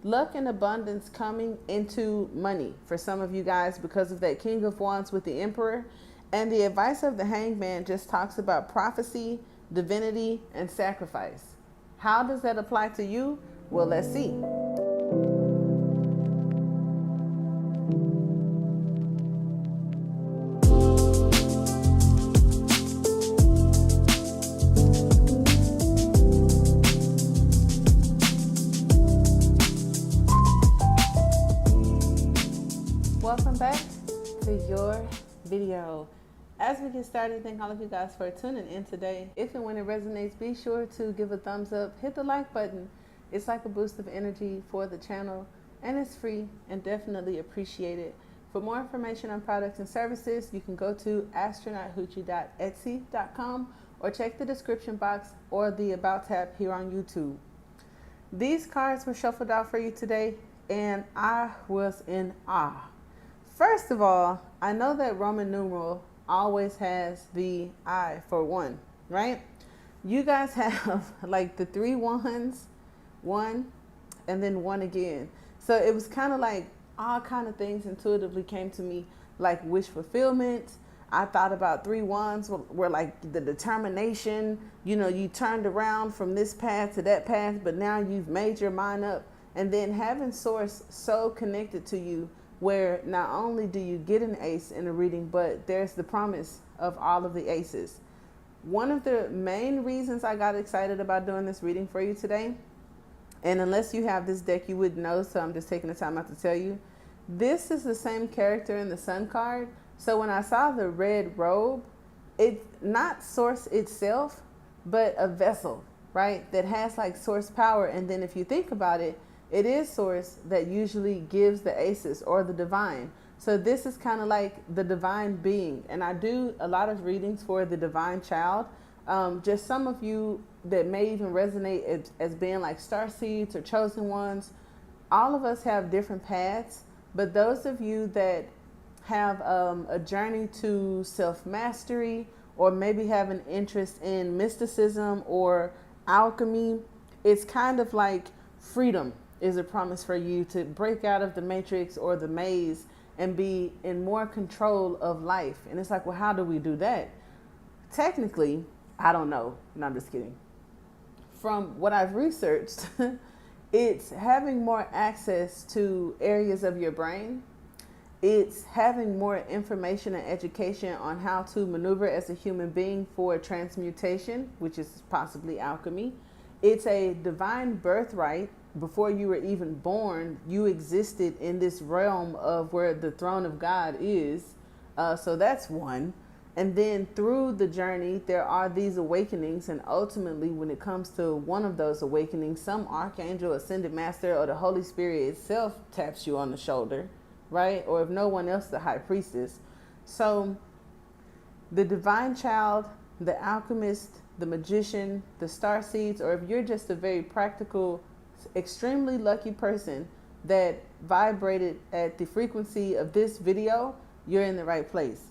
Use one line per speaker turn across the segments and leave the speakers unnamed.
luck and abundance coming into money for some of you guys because of that King of Wands with the Emperor. And the advice of the Hangman just talks about prophecy, divinity, and sacrifice. How does that apply to you? Well, let's see. Welcome back to your video. As we get started, thank all of you guys for tuning in today. If and when it resonates, be sure to give a thumbs up, hit the like button. It's like a boost of energy for the channel, and it's free and definitely appreciated. For more information on products and services, you can go to astronauthoochie.etsy.com or check the description box or the About tab here on YouTube. These cards were shuffled out for you today, and I was in awe. First of all, I know that Roman numeral always has the I for one, right? You guys have like the 3 1s, 1, and then 1 again. So it was kind of like all kind of things intuitively came to me, like wish fulfillment. I thought about 3 1s were like the determination, you know, you turned around from this path to that path, but now you've made your mind up. And then having source so connected to you, where not only do you get an ace in a reading, but there's the promise of all of the aces. One of the main reasons I got excited about doing this reading for you today, and unless you have this deck, you would know, so I'm just taking the time out to tell you, this is the same character in the Sun card. So when I saw the red robe, it's not source itself, but a vessel, right? That has like source power. And then if you think about it, it is source that usually gives the aces or the divine. So this is kind of like the divine being. And I do a lot of readings for the divine child. Just some of you that may even resonate as being like star seeds or chosen ones. All of us have different paths, but those of you that have a journey to self-mastery, or maybe have an interest in mysticism or alchemy, it's kind of like freedom is a promise for you to break out of the matrix or the maze and be in more control of life. And it's like, well, how do we do that? Technically, I don't know. No, I'm just kidding. From what I've researched, it's having more access to areas of your brain. It's having more information and education on how to maneuver as a human being for transmutation, which is possibly alchemy. It's a divine birthright. Before you were even born, you existed in this realm of where the throne of God is. So that's one. And then through the journey, there are these awakenings. And ultimately, when it comes to one of those awakenings, some archangel, ascended master, or the Holy Spirit itself taps you on the shoulder, right? Or if no one else, the high priestess. So the divine child, the alchemist, the magician, the star seeds, or if you're just a very practical, extremely lucky person that vibrated at the frequency of this video, you're in the right place.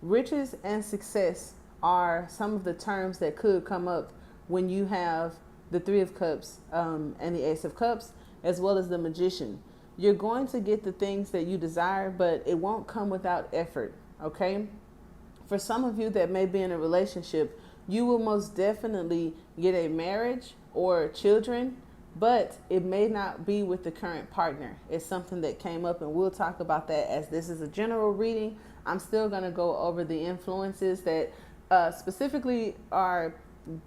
Riches and success are some of the terms that could come up when you have the 3 of Cups and the Ace of Cups, as well as the Magician. You're going to get the things that you desire, but it won't come without effort, okay? For some of you that may be in a relationship, you will most definitely get a marriage or children, but it may not be with the current partner. It's something that came up, and we'll talk about that as this is a general reading. I'm still going to go over the influences that specifically are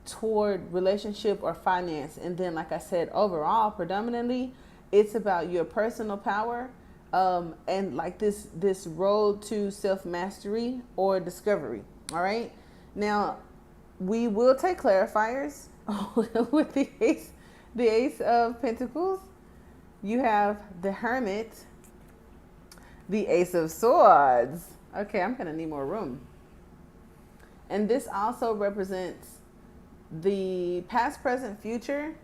toward relationship or finance. And then, like I said, overall, predominantly, it's about your personal power and like this road to self-mastery or discovery. All right. Now, we will take clarifiers with the Ace of Pentacles. You have the Hermit, the Ace of Swords. Okay, I'm going to need more room. And this also represents the past, present, future.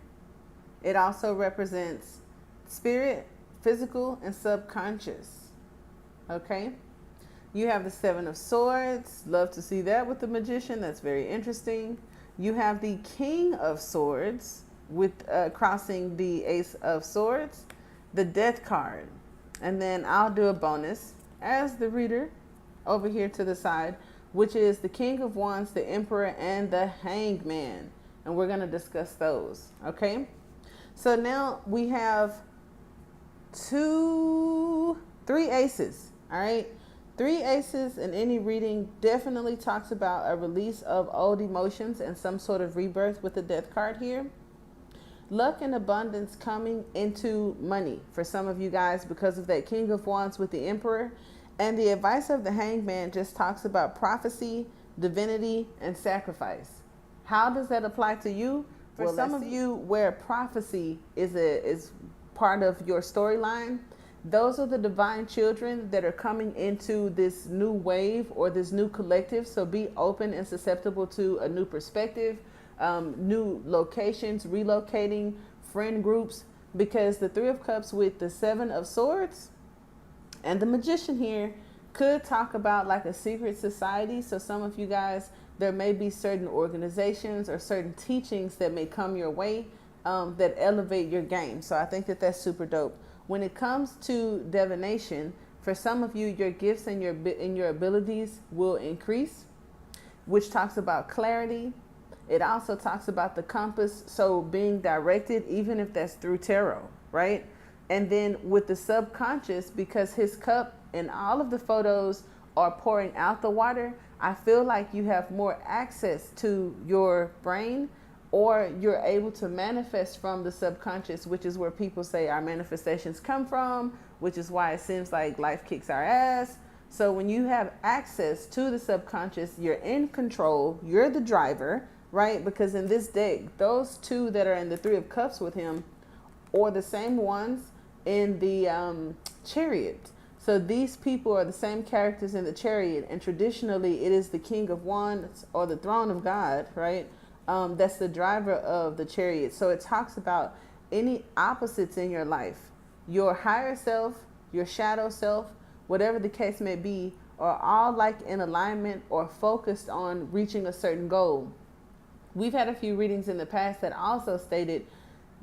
It also represents spirit, physical, and subconscious. Okay. You have the 7 of Swords. Love to see that with the Magician. That's very interesting. You have the King of Swords with crossing the Ace of Swords. the Death card. And then I'll do a bonus as the reader over here to the side, which is the King of Wands, the Emperor, and the Hangman. And we're going to discuss those. Okay. So now we have three aces. All right. 3 aces in any reading definitely talks about a release of old emotions and some sort of rebirth with the Death card here. Luck and abundance coming into money for some of you guys because of that King of Wands with the Emperor. And the advice of the Hangman just talks about prophecy, divinity, and sacrifice. How does that apply to you? For some of you where prophecy is part of your storyline, those are the divine children that are coming into this new wave or this new collective. So be open and susceptible to a new perspective, new locations, relocating, friend groups, because the 3 of Cups with the 7 of Swords and the Magician here could talk about like a secret society. So some of you guys, there may be certain organizations or certain teachings that may come your way that elevate your game. So I think that that's super dope. When it comes to divination, for some of you, your gifts and your abilities will increase, which talks about clarity. It also talks about the compass, so being directed, even if that's through tarot, right? And then with the subconscious, because his cup and all of the photos are pouring out the water, I feel like you have more access to your brain, or you're able to manifest from the subconscious, which is where people say our manifestations come from, which is why it seems like life kicks our ass. So when you have access to the subconscious, you're in control, you're the driver, right? Because in this deck, those 2 that are in the 3 of Cups with him are the same ones in the Chariot. So these people are the same characters in the Chariot, and traditionally it is the King of Wands or the Throne of God, right? That's the driver of the Chariot. So it talks about any opposites in your life, your higher self, your shadow self, whatever the case may be, are all like in alignment or focused on reaching a certain goal. We've had a few readings in the past that also stated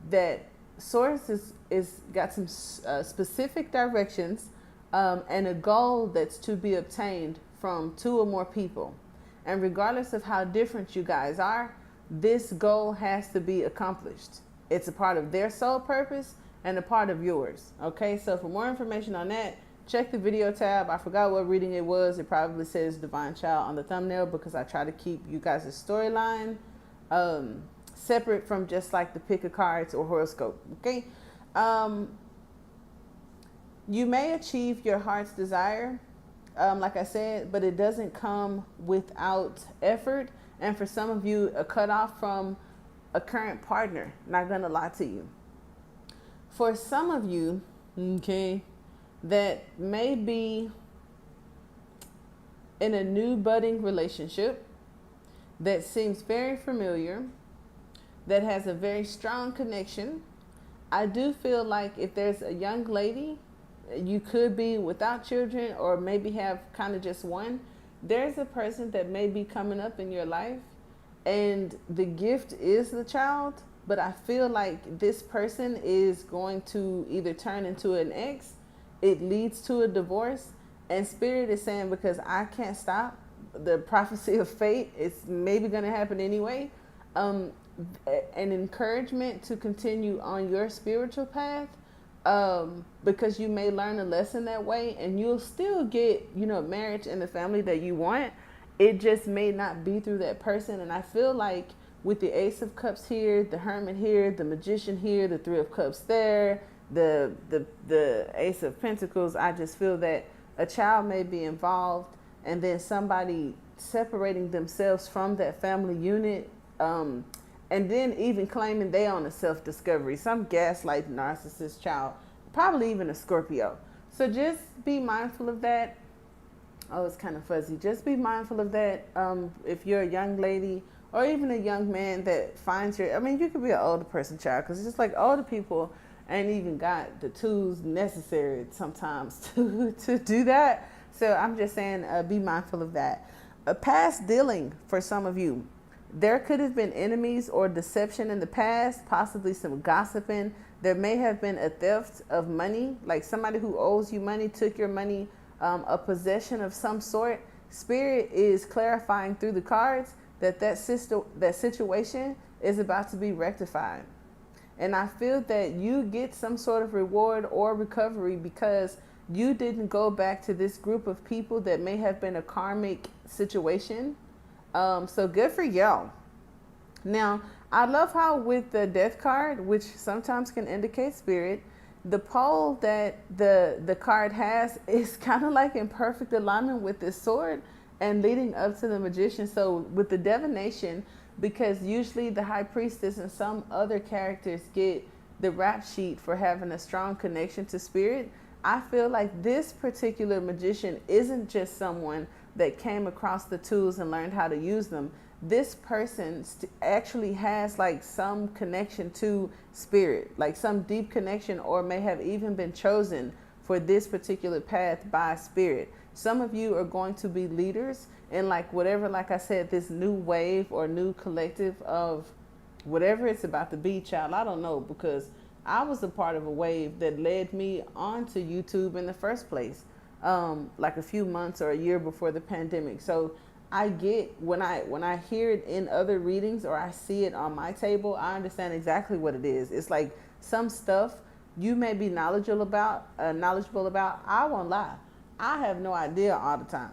that Source is got some specific directions and a goal that's to be obtained from 2 or more people. And regardless of how different you guys are, this goal has to be accomplished. It's a part of their soul purpose and a part of yours. Okay, so for more information on that, check the video tab. I forgot what reading it was. It probably says Divine Child on the thumbnail because I try to keep you guys' storyline separate from just like the pick of cards or horoscope. Okay, you may achieve your heart's desire, like I said, but it doesn't come without effort. And for some of you, a cutoff from a current partner, not gonna lie to you. For some of you, okay, that may be in a new budding relationship that seems very familiar, that has a very strong connection. I do feel like if there's a young lady, you could be without children or maybe have kind of just one. There's a person that may be coming up in your life and the gift is the child, but I feel like this person is going to either turn into an ex, it leads to a divorce, and Spirit is saying, because I can't stop the prophecy of fate, it's maybe going to happen anyway, an encouragement to continue on your spiritual path, because you may learn a lesson that way and you'll still get, marriage and the family that you want. It just may not be through that person. And I feel like with the Ace of Cups here, the Hermit here, the Magician here, the 3 of Cups there, the Ace of Pentacles, I just feel that a child may be involved and then somebody separating themselves from that family unit, and then even claiming they on a self-discovery, some gaslight narcissist child, probably even a Scorpio. So just be mindful of that. Oh, it's kind of fuzzy. Just be mindful of that. If you're a young lady or even a young man that finds you could be an older person, child, because it's just like older people ain't even got the tools necessary sometimes to do that. So I'm just saying, be mindful of that. Past dealing for some of you. There could have been enemies or deception in the past, possibly some gossiping. There may have been a theft of money, like somebody who owes you money took your money, a possession of some sort. Spirit is clarifying through the cards that that situation is about to be rectified. And I feel that you get some sort of reward or recovery because you didn't go back to this group of people that may have been a karmic situation. So good for y'all. Now, I love how with the death card, which sometimes can indicate spirit, the pole that the card has is kind of like in perfect alignment with this sword and leading up to the magician. So with the divination, because usually the high priestess and some other characters get the rap sheet for having a strong connection to spirit, I feel like this particular magician isn't just someone that came across the tools and learned how to use them. This person actually has like some connection to spirit, like some deep connection, or may have even been chosen for this particular path by spirit. Some of you are going to be leaders in like whatever, like I said, this new wave or new collective of whatever it's about to be, child. I don't know, because I was a part of a wave that led me onto YouTube in the first place, like a few months or a year before the pandemic. So I get when I hear it in other readings or I see it on my table, I understand exactly what it is. It's like some stuff you may be knowledgeable about. I won't lie, I have no idea all the time.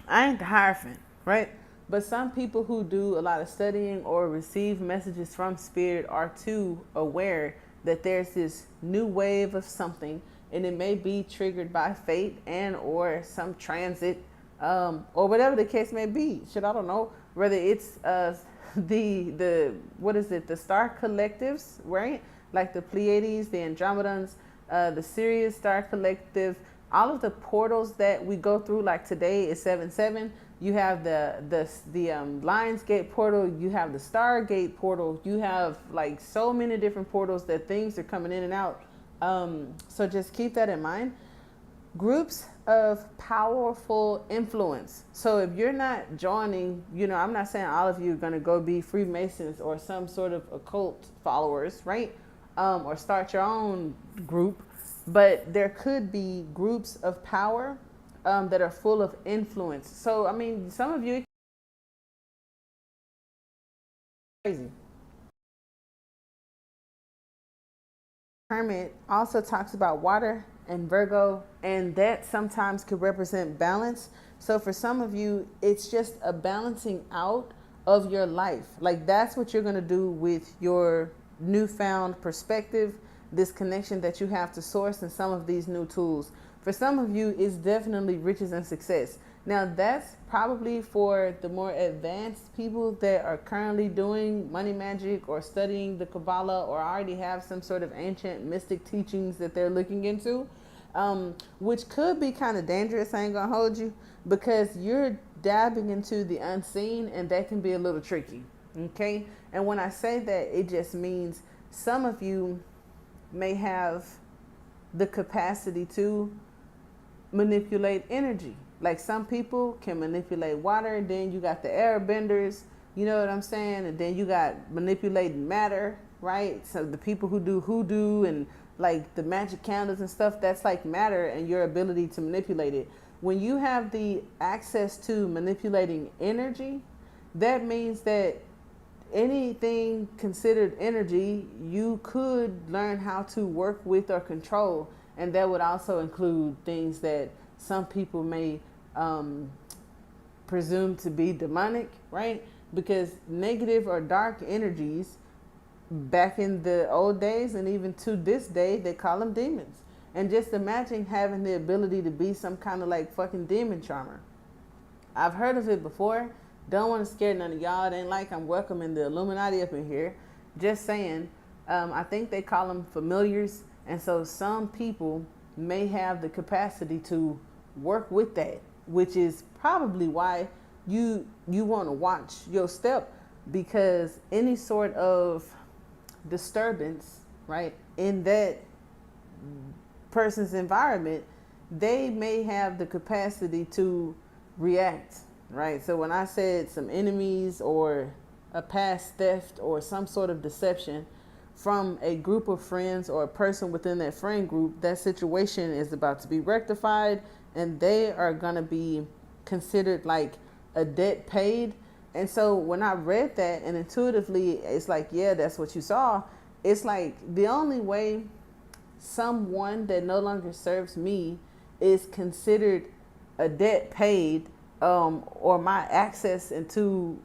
I ain't the Hierophant, right? But some people who do a lot of studying or receive messages from spirit are too aware that there's this new wave of something, and it may be triggered by fate and or some transit, or whatever the case may be. Shit, I don't know whether it's the what is it, the star collectives, right? Like the Pleiades, the Andromedans, the Sirius star collective, all of the portals that we go through. Like today is 7/7. You have the Lionsgate portal. You have the Stargate portal. You have like so many different portals that things are coming in and out. So just keep that in mind. Groups of powerful influence. So if you're not joining, I'm not saying all of you are going to go be Freemasons or some sort of occult followers, right? Or start your own group. But there could be groups of power that are full of influence. So, I mean, some of you crazy. Hermit also talks about water and Virgo, and that sometimes could represent balance. So for some of you, it's just a balancing out of your life. Like that's what you're going to do with your newfound perspective, this connection that you have to source and some of these new tools. For some of you, it's definitely riches and success. Now that's probably for the more advanced people that are currently doing money magic or studying the Kabbalah or already have some sort of ancient mystic teachings that they're looking into, which could be kind of dangerous. I ain't gonna hold you, because you're dabbing into the unseen and that can be a little tricky. Okay. And when I say that, it just means some of you may have the capacity to manipulate energy. Like some people can manipulate water, then you got the airbenders, you know what I'm saying? And then you got manipulating matter, right? So the people who do hoodoo and like the magic candles and stuff, that's like matter and your ability to manipulate it. When you have the access to manipulating energy, that means that anything considered energy, you could learn how to work with or control. And that would also include things that some people may presume to be demonic, right? Because negative or dark energies, back in the old days and even to this day, they call them demons. And just imagine having the ability to be some kind of like fucking demon charmer. I've heard of it before. Don't want to scare none of y'all. It ain't like I'm welcoming the Illuminati up in here. Just saying, I think they call them familiars. And so some people may have the capacity to work with that, which is probably why you want to watch your step, because any sort of disturbance, right, in that person's environment, they may have the capacity to react right? So when I said some enemies or a past theft or some sort of deception from a group of friends or a person within that friend group, that situation is about to be rectified and they are going to be considered like a debt paid. And so when I read that and intuitively, it's like, yeah, that's what you saw. It's like the only way someone that no longer serves me is considered a debt paid, or my access into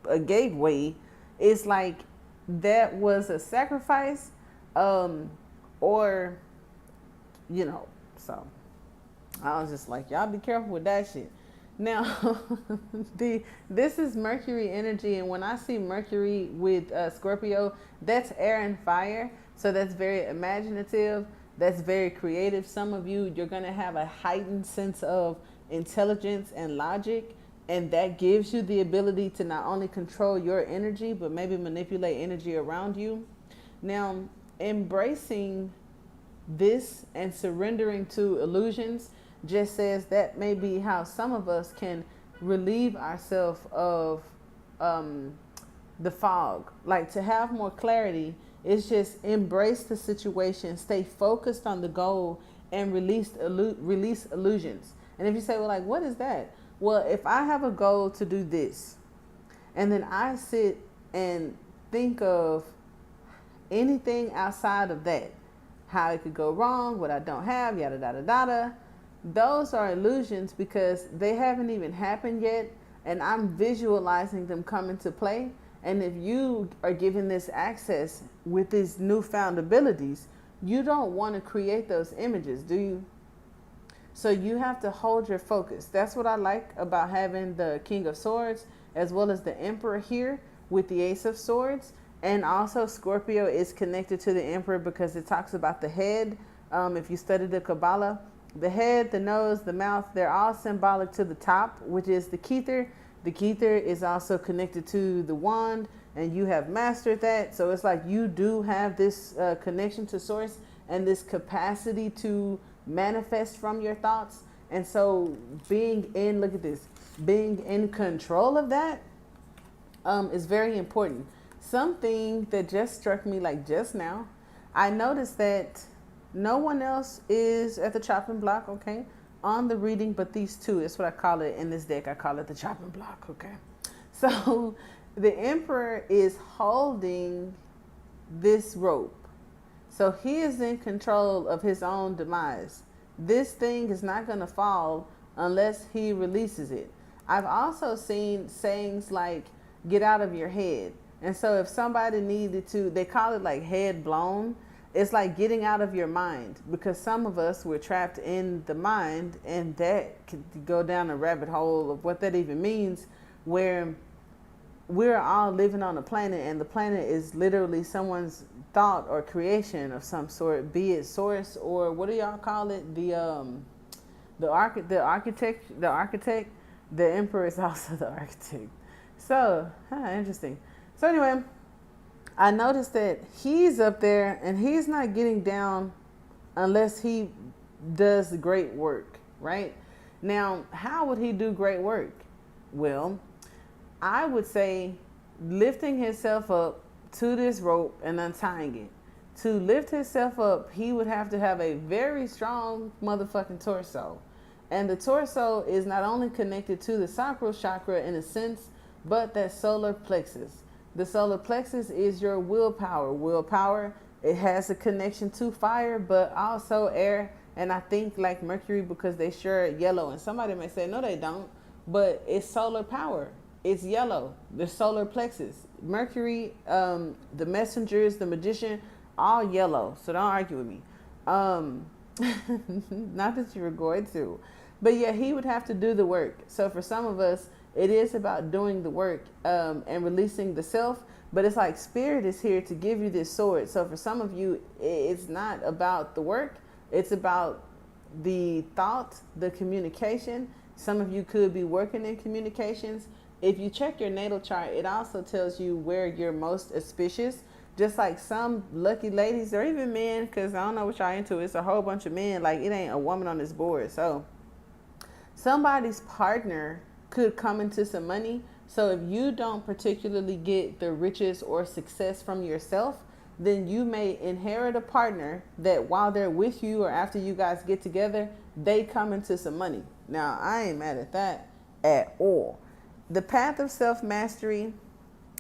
a gateway is like that was a sacrifice, or so I was just like, y'all be careful with that shit. Now, this is Mercury energy, and when I see Mercury with Scorpio, that's air and fire. So that's very imaginative. That's very creative. Some of you, you're going to have a heightened sense of intelligence and logic, and that gives you the ability to not only control your energy, but maybe manipulate energy around you. Now, embracing this and surrendering to illusions just says that may be how some of us can relieve ourselves of the fog. Like, to have more clarity is just embrace the situation, stay focused on the goal, and release illusions. And if you say, well, like, what is that? Well, if I have a goal to do this, and then I sit and think of anything outside of that, how it could go wrong, what I don't have, yada, yada, yada, those are illusions because they haven't even happened yet, and I'm visualizing them come into play. And if you are given this access with these newfound abilities, you don't want to create those images, do you? So you have to hold your focus. That's what I like about having the King of Swords as well as the Emperor here with the Ace of Swords. And also Scorpio is connected to the Emperor because it talks about the head. If you study the Kabbalah, the head, the nose, the mouth, they're all symbolic to the top, which is the Kether. The Kether is also connected to the wand, and you have mastered that. So it's like you do have this connection to source and this capacity to manifest from your thoughts. And so being in control of that is very important. Something that just struck me like just now, I noticed that no one else is at the chopping block, okay, on the reading, but these two. It's what I call it in this deck. I call it the chopping block, okay? So the Emperor is holding this rope. So he is in control of his own demise. This thing is not going to fall unless he releases it. I've also seen sayings like, get out of your head. And so if somebody needed to, they call it like head blown. It's like getting out of your mind, because some of us were trapped in the mind, and that could go down a rabbit hole of what that even means, where we're all living on a planet, and the planet is literally someone's thought or creation of some sort, be it source or what do y'all call it? The architect. The Emperor is also the architect. So, interesting. So anyway, I noticed that he's up there and he's not getting down unless he does great work, right? Now, how would he do great work? Well, I would say lifting himself up to this rope and untying it. To lift himself up, he would have to have a very strong motherfucking torso. And the torso is not only connected to the sacral chakra in a sense, but that solar plexus. The solar plexus is your willpower. Willpower, it has a connection to fire, but also air. And I think like Mercury, because they share yellow. And somebody may say, no, they don't. But it's solar power. It's yellow. The solar plexus. Mercury, the messengers, the magician, all yellow. So don't argue with me. Not that you were going to. But yeah, he would have to do the work. So for some of us, it is about doing the work and releasing the self. But it's like spirit is here to give you this sword. So for some of you, it's not about the work. It's about the thought, the communication. Some of you could be working in communications. If you check your natal chart, it also tells you where you're most auspicious. Just like some lucky ladies or even men, because I don't know what y'all into. It's a whole bunch of men. Like, it ain't a woman on this board. So somebody's partner could come into some money. So if you don't particularly get the riches or success from yourself, then you may inherit a partner that while they're with you or after you guys get together, they come into some money. Now, I ain't mad at that at all. The path of self-mastery,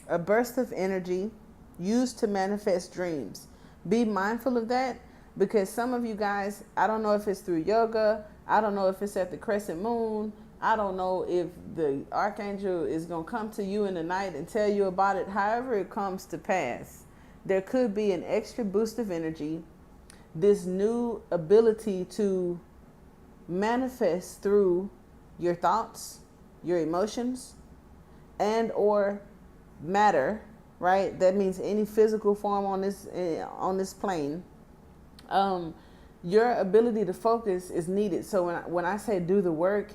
a burst of energy used to manifest dreams. Be mindful of that, because some of you guys, I don't know if it's through yoga, I don't know if it's at the crescent moon, I don't know if the archangel is going to come to you in the night and tell you about it. However it comes to pass, there could be an extra boost of energy, this new ability to manifest through your thoughts, your emotions, and or matter, right? That means any physical form on this plane. Your ability to focus is needed. So when I say do the work,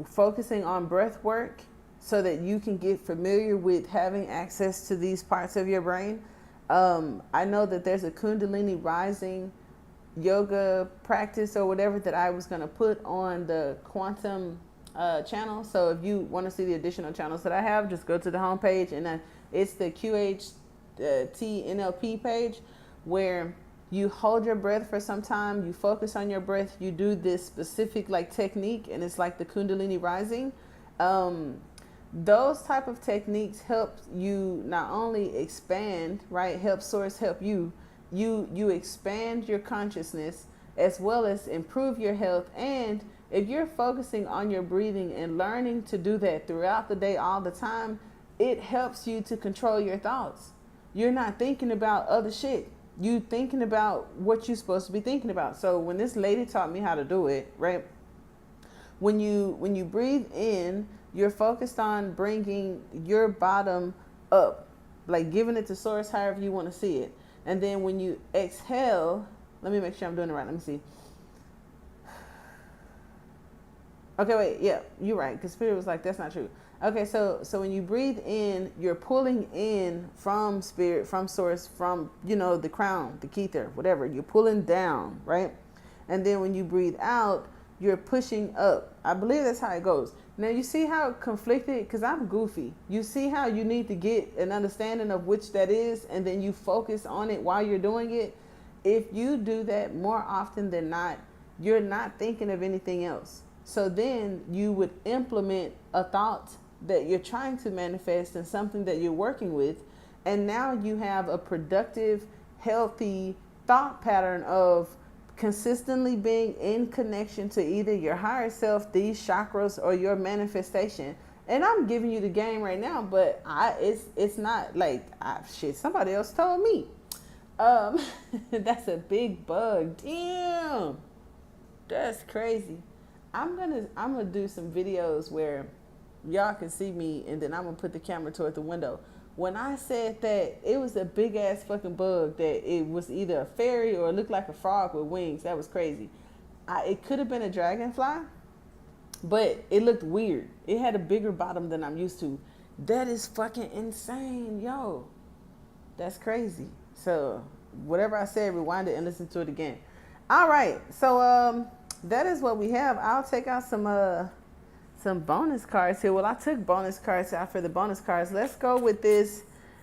focusing on breath work so that you can get familiar with having access to these parts of your brain. I know that there's a Kundalini rising yoga practice or whatever that I was going to put on the quantum channel. So if you want to see the additional channels that I have, just go to the homepage, and it's the QHT NLP page, where you hold your breath for some time, you focus on your breath, you do this specific like technique, and it's like the Kundalini rising. Those type of techniques help you not only expand, right? Help source, help you expand your consciousness as well as improve your health. And if you're focusing on your breathing and learning to do that throughout the day all the time, it helps you to control your thoughts. You're not thinking about other shit. You thinking about what you're supposed to be thinking about. So when this lady taught me how to do it, right? When you breathe in, you're focused on bringing your bottom up, like giving it to source, however you want to see it. And then when you exhale, let me make sure I'm doing it right. Let me see. Okay, wait, yeah, you're right. Because Spirit was like, that's not true. Okay, so when you breathe in, you're pulling in from Spirit, from source, from, the crown, the kether, whatever. You're pulling down, right? And then when you breathe out, you're pushing up. I believe that's how it goes. Now, you see how conflicted, because I'm goofy. You see how you need to get an understanding of which that is, and then you focus on it while you're doing it. If you do that more often than not, you're not thinking of anything else. So then you would implement a thought that you're trying to manifest and something that you're working with. And now you have a productive, healthy thought pattern of consistently being in connection to either your higher self, these chakras, or your manifestation. And I'm giving you the game right now, but it's not like shit. Somebody else told me. That's a big bug. Damn, that's crazy. I'm gonna do some videos where y'all can see me, and then I'm gonna put the camera toward the window. When I said that, it was a big ass fucking bug that it was either a fairy or it looked like a frog with wings. That was crazy. It could have been a dragonfly, but it looked weird. It had a bigger bottom than I'm used to. That is fucking insane, yo. That's crazy. So whatever I said, rewind it and listen to it again. All right, so that is what we have. I'll take out some bonus cards here. Well, I took bonus cards out for the bonus cards. Let's go with this.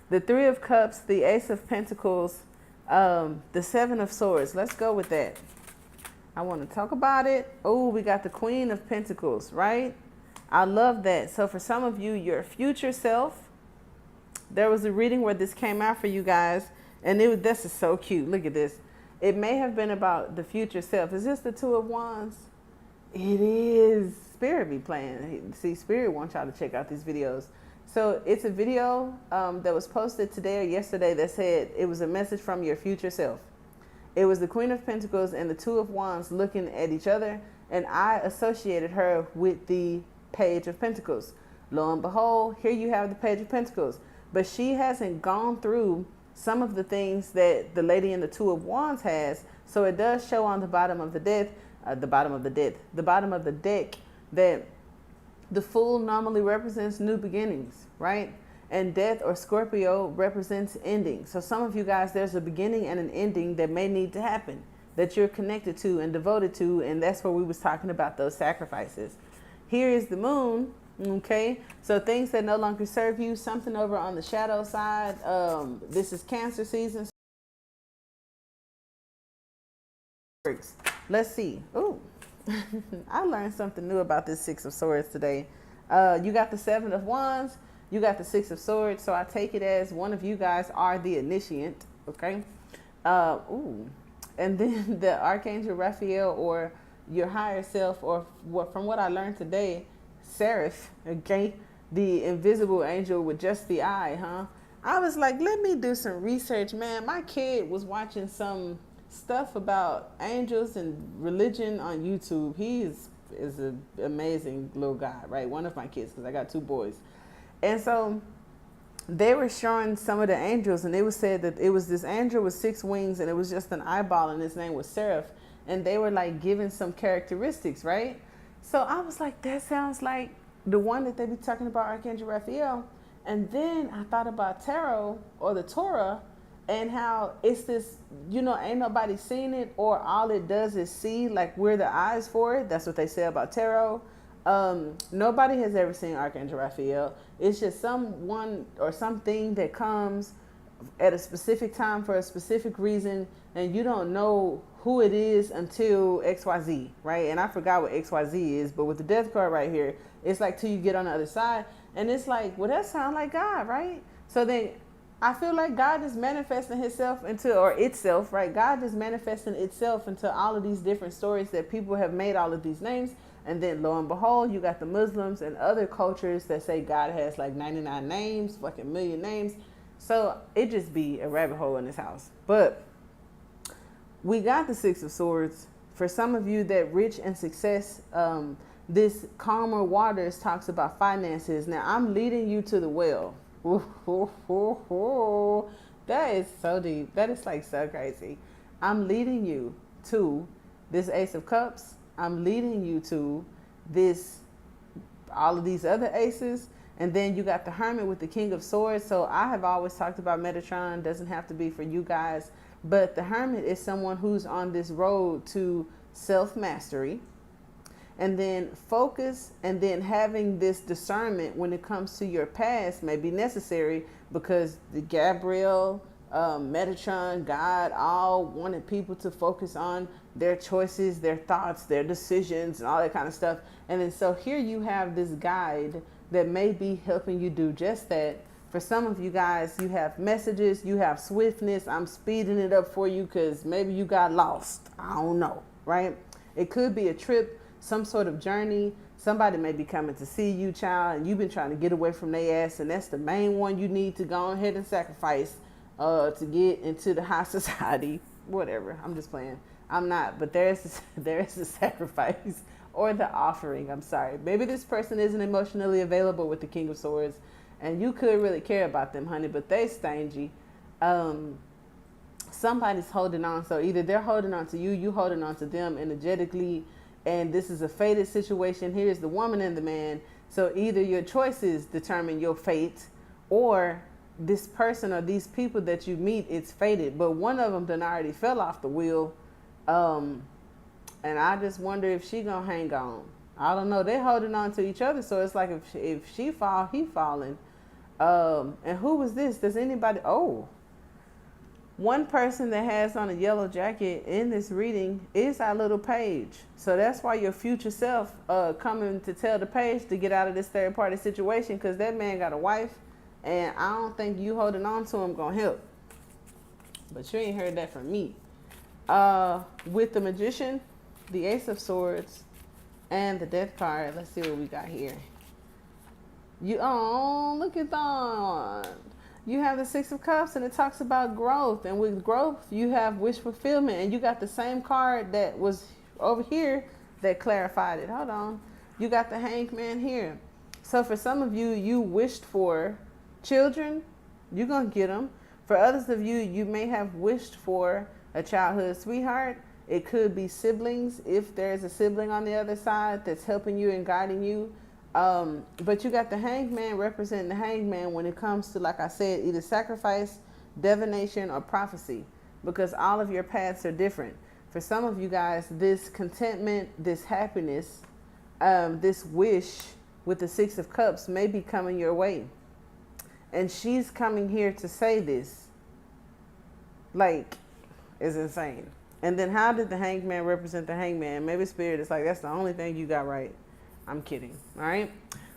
The Three of Cups, the Ace of Pentacles, the Seven of Swords. Let's go with that. I want to talk about it. Oh, we got the Queen of Pentacles, right? I love that. So for some of you, your future self, there was a reading where this came out for you guys, and this is so cute. Look at this. It may have been about the future self. Is this the Two of Wands? It is. Spirit be playing. See, Spirit wants y'all to check out these videos. So it's a video that was posted today or yesterday that said it was a message from your future self. It was the Queen of Pentacles and the Two of Wands looking at each other, and I associated her with the Page of Pentacles. Lo and behold, here you have the Page of Pentacles. But she hasn't gone through some of the things that the lady in the Two of Wands has. So it does show on the bottom of the deck, the bottom of the deck, that the Fool normally represents new beginnings, right? And Death or Scorpio represents ending. So some of you guys, there's a beginning and an ending that may need to happen, that you're connected to and devoted to, and that's where we was talking about those sacrifices. Here is the Moon, Okay, so things that no longer serve you, something over on the shadow side. This is Cancer season. Let's see. Ooh, I learned something new about this Six of Swords today. You got the Seven of Wands, you got the Six of Swords. So I take it as one of you guys are the initiant. Okay. Ooh, and then the Archangel Raphael or your higher self, or what from what I learned today, Seraph. Okay, the invisible angel with just the eye, huh? I was like, let me do some research, man. My kid was watching some stuff about angels and religion on YouTube. He is an amazing little guy, right? One of my kids, because I got two boys. And so they were showing some of the angels, and it was said that it was this angel with six wings, and it was just an eyeball, and his name was Seraph. And they were like giving some characteristics, right? So I was like, that sounds like the one that they be talking about, Archangel Raphael. And then I thought about tarot or the Torah, and how it's this, ain't nobody seen it, or all it does is see, like we're the eyes for it. That's what they say about tarot. Nobody has ever seen Archangel Raphael. It's just someone or something that comes at a specific time for a specific reason, and you don't know who it is until XYZ, right? And I forgot what XYZ is, but with the death card right here, it's like till you get on the other side, and it's like, well, that sounds like God, right? So then I feel like God is manifesting himself into, or itself, right? God is manifesting itself into all of these different stories that people have made all of these names. And then lo and behold, you got the Muslims and other cultures that say God has like 99 names, fucking million names. So it just be a rabbit hole in this house. But we got the Six of Swords. For some of you that rich and success, this calmer waters talks about finances. Now I'm leading you to the well. That is so deep. That is like so crazy. I'm leading you to this Ace of Cups. I'm leading you to this, all of these other aces. And then you got the Hermit with the King of Swords. So I have always talked about Metatron. Doesn't have to be for you guys. But the Hermit is someone who's on this road to self-mastery. And then focus, and then having this discernment when it comes to your past may be necessary, because the Gabriel, Metatron, God, all wanted people to focus on their choices, their thoughts, their decisions, and all that kind of stuff. And then so here you have this guide that may be helping you do just that. For some of you guys, you have messages, you have swiftness. I'm speeding it up for you because maybe you got lost. I don't know, right? It could be a trip, some sort of journey. Somebody may be coming to see you, child, and you've been trying to get away from their ass, and that's the main one you need to go ahead and sacrifice to get into the high society. Whatever, I'm just playing. I'm not, but there's a sacrifice or the offering. I'm sorry. Maybe this person isn't emotionally available with the King of Swords, and you could really care about them, honey, but they stingy. Somebody's holding on. So either they're holding on to you, you holding on to them energetically, and this is a fated situation. Here's the woman and the man. So either your choices determine your fate, or this person or these people that you meet, it's fated. But one of them done already fell off the wheel. And I just wonder if she gonna hang on. I don't know. They're holding on to each other. So it's like if she fall, he falling. And who was this? Does anybody? Oh, one person that has on a yellow jacket in this reading is our little page. So that's why your future self coming to tell the page to get out of this third party situation, because that man got a wife, and I don't think you holding on to him gonna help. But you ain't heard that from me. With the Magician, the Ace of Swords, and the Death card, let's see what we got here. Look at that. You have the Six of Cups, and it talks about growth. And with growth, you have wish fulfillment. And you got the same card that was over here that clarified it. Hold on. You got the Hanged Man here. So for some of you, you wished for children. You're going to get them. For others of you, you may have wished for a childhood sweetheart. It could be siblings, if there's a sibling on the other side that's helping you and guiding you. But you got the Hanged Man representing the Hanged Man when it comes to, like I said, either sacrifice, divination, or prophecy, because all of your paths are different. For some of you guys, this contentment, this happiness, this wish with the Six of Cups may be coming your way. And she's coming here to say this. Like, it's insane. And then how did the Hangman represent the Hangman? Maybe Spirit is like, that's the only thing you got right. I'm kidding. All right.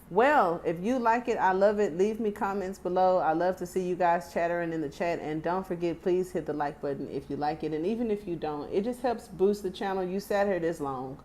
Well, if you like it, I love it. Leave me comments below. I love to see you guys chattering in the chat. And don't forget, please hit the like button if you like it. And even if you don't, it just helps boost the channel. You sat here this long.